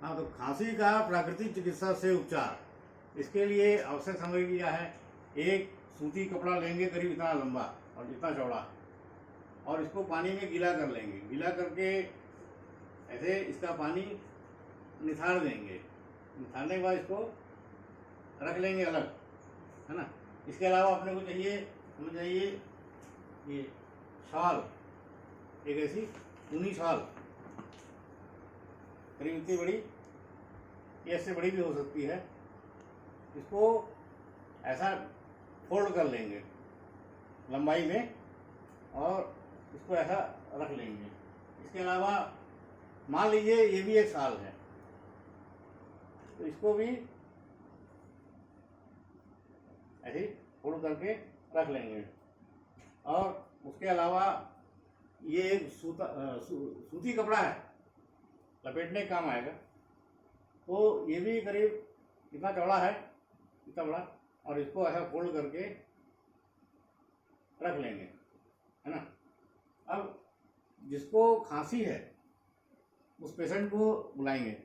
हाँ, तो खांसी का प्राकृतिक चिकित्सा से उपचार, इसके लिए आवश्यक सामग्री क्या है। एक सूती कपड़ा लेंगे करीब इतना लंबा और इतना चौड़ा, और इसको पानी में गीला कर लेंगे। गीला करके ऐसे इसका पानी निथार देंगे। निथारने के बाद इसको रख लेंगे अलग, है ना। इसके अलावा अपने को हमें चाहिए ये शॉल, एक ऐसी ऊनी शॉल करीब इतनी बड़ी, ये इससे बड़ी भी हो सकती है। इसको ऐसा फोल्ड कर लेंगे लंबाई में और इसको ऐसा रख लेंगे। इसके अलावा मान लीजिए ये भी एक शाल है, तो इसको भी ऐसे फोल्ड करके रख लेंगे। और उसके अलावा ये एक सूती कपड़ा है, लपेटने काम आएगा। तो ये भी करीब इतना चौड़ा है, इतना बड़ा, और इसको ऐसा फोल्ड करके रख लेंगे, है ना। अब जिसको खांसी है उस पेशेंट को बुलाएंगे।